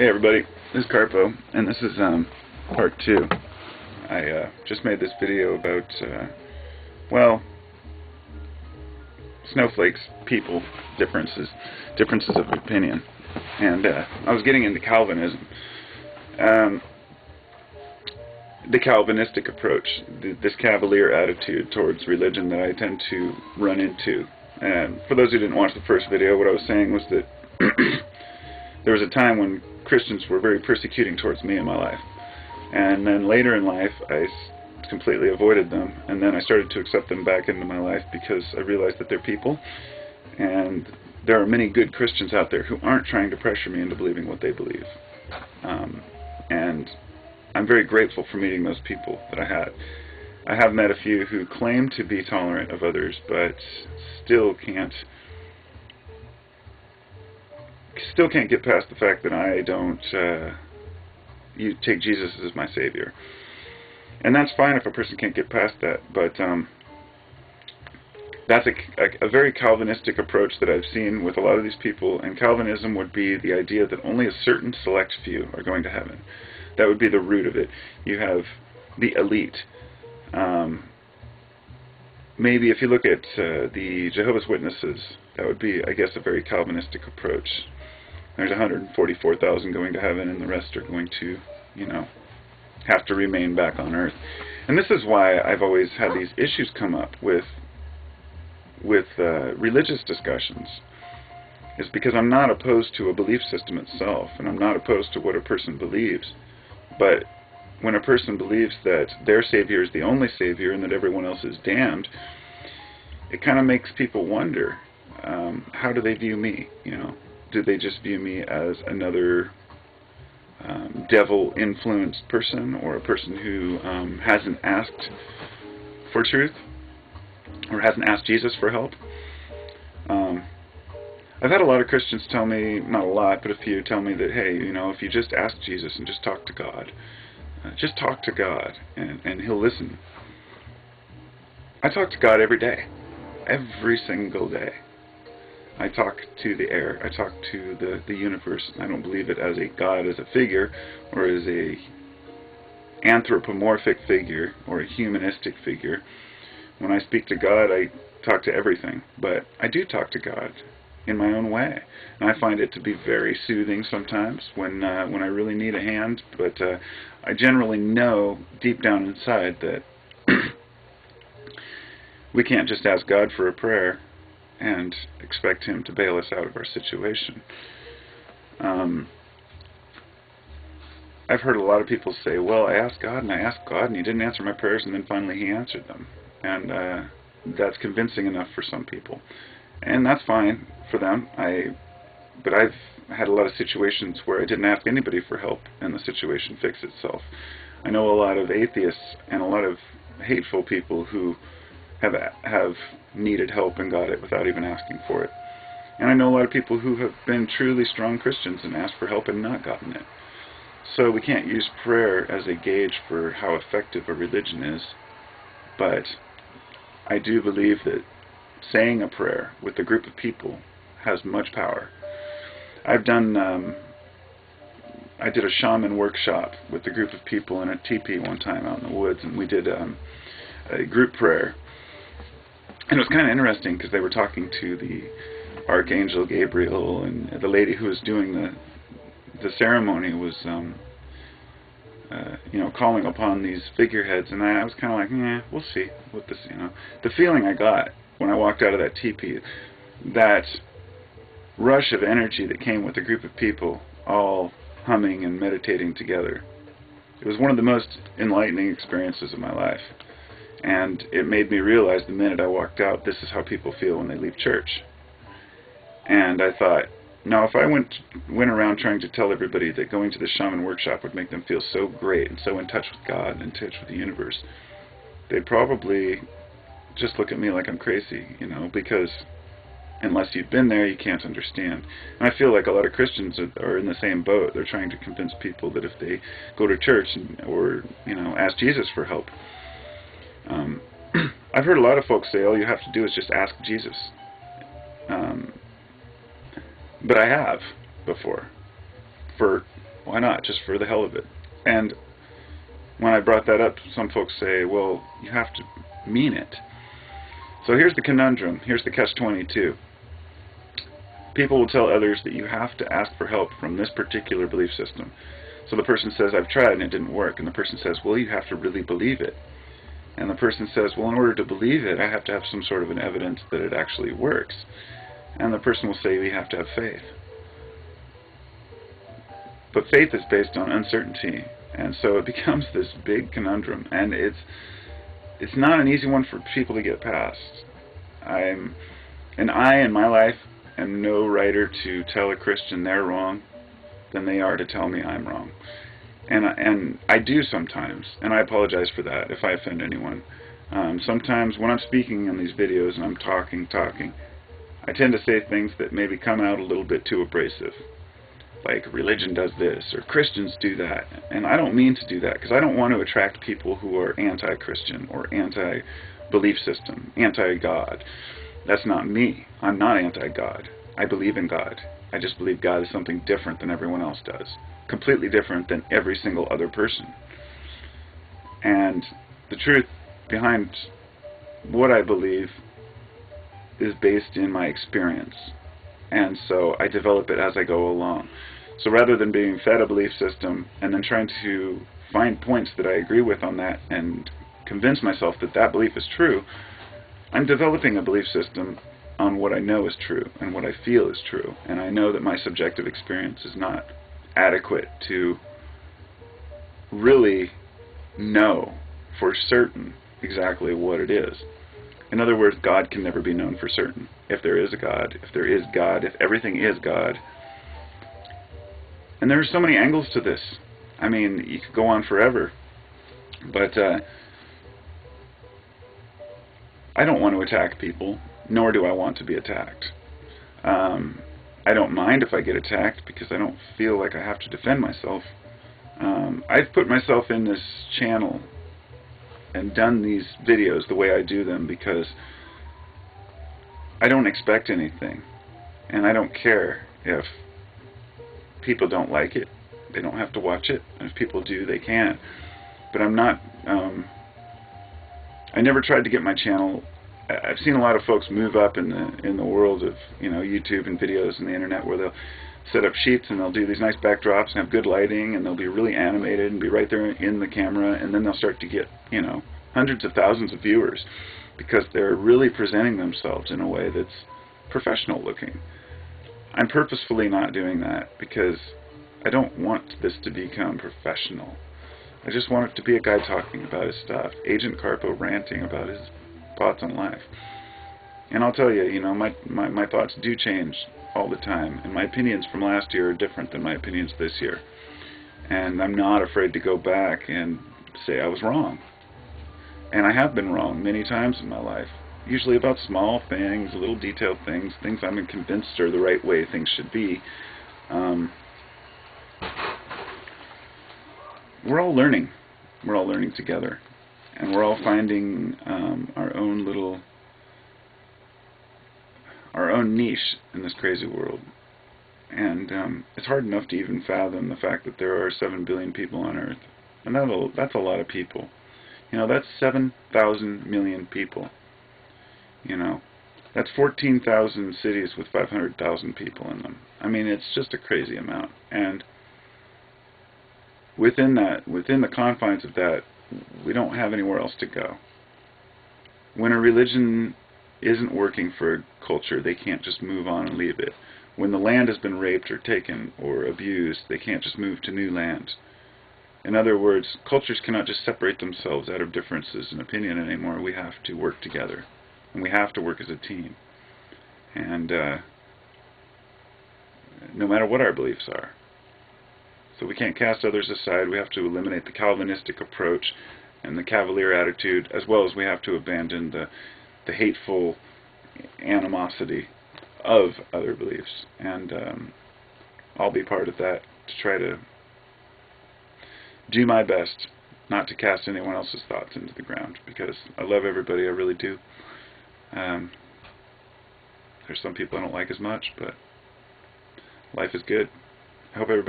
Hey everybody, this is Carpo, and this is part 2. I just made this video about, well, snowflakes, people, differences of opinion, and I was getting into Calvinism. The Calvinistic approach, this cavalier attitude towards religion that I tend to run into. And for those who didn't watch the first video, what I was saying was that there was a time when Christians were very persecuting towards me in my life. And then later in life, I completely avoided them. And then I started to accept them back into my life because I realized that they're people. And there are many good Christians out there who aren't trying to pressure me into believing what they believe. And I'm very grateful for meeting those people that I had. I have met a few who claim to be tolerant of others, but still can't get past the fact that I don't take Jesus as my Savior. And that's fine if a person can't get past that, but that's a very Calvinistic approach that I've seen with a lot of these people, and Calvinism would be the idea that only a certain select few are going to heaven. That would be the root of it. You have the elite. Maybe if you look at the Jehovah's Witnesses, that would be, I guess, a very Calvinistic approach. There's 144,000 going to heaven, and the rest are going to, have to remain back on earth. And this is why I've always had these issues come up with religious discussions. It's because I'm not opposed to a belief system itself, and I'm not opposed to what a person believes. But when a person believes that their Savior is the only Savior and that everyone else is damned, it kind of makes people wonder, how do they view me? Do they just view me as another devil-influenced person, or a person who hasn't asked for truth, or hasn't asked Jesus for help? I've had a lot of Christians tell me, not a lot, but a few, tell me that, hey, if you just ask Jesus and just talk to God, and He'll listen. I talk to God every day, every single day. I talk to the air, I talk to the universe. I don't believe it as a God, as a figure, or as a anthropomorphic figure, or a humanistic figure. When I speak to God, I talk to everything, but I do talk to God in my own way, and I find it to be very soothing sometimes when I really need a hand. But I generally know deep down inside that we can't just ask God for a prayer and expect Him to bail us out of our situation. I've heard a lot of people say, well, I asked God and He didn't answer my prayers, and then finally He answered them. And that's convincing enough for some people. And that's fine for them. But I've had a lot of situations where I didn't ask anybody for help, and the situation fixed itself. I know a lot of atheists and a lot of hateful people who have needed help and got it without even asking for it. And I know a lot of people who have been truly strong Christians and asked for help and not gotten it. So we can't use prayer as a gauge for how effective a religion is, but I do believe that saying a prayer with a group of people has much power. I did a shaman workshop with a group of people in a teepee one time out in the woods, and we did a group prayer. And it was kind of interesting because they were talking to the Archangel Gabriel, and the lady who was doing the ceremony was calling upon these figureheads, and I was kind of like, we'll see what this, The feeling I got when I walked out of that teepee, that rush of energy that came with a group of people all humming and meditating together, it was one of the most enlightening experiences of my life. And it made me realize the minute I walked out, this is how people feel when they leave church. And I thought, now if I went around trying to tell everybody that going to the shaman workshop would make them feel so great and so in touch with God and in touch with the universe, they'd probably just look at me like I'm crazy, because unless you've been there, you can't understand. And I feel like a lot of Christians are in the same boat. They're trying to convince people that if they go to church or ask Jesus for help. I've heard a lot of folks say, all you have to do is just ask Jesus. But I have before, for Why not? Just for the hell of it. And when I brought that up, some folks say, well, you have to mean it. So here's the conundrum. Here's the catch-22. People will tell others that you have to ask for help from this particular belief system. So the person says, I've tried and it didn't work. And the person says, well, you have to really believe it. And the person says, well, in order to believe it, I have to have some sort of an evidence that it actually works. And the person will say, we have to have faith. But faith is based on uncertainty. And so it becomes this big conundrum. And it's not an easy one for people to get past. In my life, am no righter to tell a Christian they're wrong than they are to tell me I'm wrong. And I do sometimes, and I apologize for that if I offend anyone. Sometimes when I'm speaking in these videos and I'm talking, I tend to say things that maybe come out a little bit too abrasive. Like, religion does this, or Christians do that. And I don't mean to do that, because I don't want to attract people who are anti-Christian or anti-belief system, anti-God. That's not me. I'm not anti-God. I believe in God. I just believe God is something different than everyone else does. Completely different than every single other person. And the truth behind what I believe is based in my experience. And so I develop it as I go along. So rather than being fed a belief system and then trying to find points that I agree with on that and convince myself that that belief is true, I'm developing a belief system on what I know is true and what I feel is true. And I know that my subjective experience is not adequate to really know for certain exactly what it is. In other words, God can never be known for certain. If there is a God, if everything is God. And there are so many angles to this. I mean, you could go on forever. But I don't want to attack people, nor do I want to be attacked. I don't mind if I get attacked because I don't feel like I have to defend myself. I've put myself in this channel and done these videos the way I do them because I don't expect anything, and I don't care if people don't like it. They don't have to watch it, and if people do, they can. But I'm not, I never tried to get my channel. I've seen a lot of folks move up in the world of, YouTube and videos and the internet, where they'll set up sheets and they'll do these nice backdrops and have good lighting, and they'll be really animated and be right there in the camera, and then they'll start to get, hundreds of thousands of viewers because they're really presenting themselves in a way that's professional looking. I'm purposefully not doing that because I don't want this to become professional. I just want it to be a guy talking about his stuff, Agent Carpo ranting about his thoughts on life. And I'll tell you, my thoughts do change all the time, and my opinions from last year are different than my opinions this year. And I'm not afraid to go back and say I was wrong. And I have been wrong many times in my life, usually about small things, little detailed things, things I'm convinced are the right way things should be. We're all learning. We're all learning together. And we're all finding our own niche in this crazy world. And it's hard enough to even fathom the fact that there are 7 billion people on Earth. And that's a lot of people. That's 7,000 million people. That's 14,000 cities with 500,000 people in them. I mean, it's just a crazy amount. And within the confines of that, we don't have anywhere else to go. When a religion isn't working for a culture, they can't just move on and leave it. When the land has been raped or taken or abused, they can't just move to new land. In other words, cultures cannot just separate themselves out of differences in opinion anymore. We have to work together, and we have to work as a team. And no matter what our beliefs are. So we can't cast others aside. We have to eliminate the Calvinistic approach and the cavalier attitude, as well as we have to abandon the hateful animosity of other beliefs. And I'll be part of that to try to do my best not to cast anyone else's thoughts into the ground, because I love everybody, I really do. There's some people I don't like as much, but life is good. I hope everybody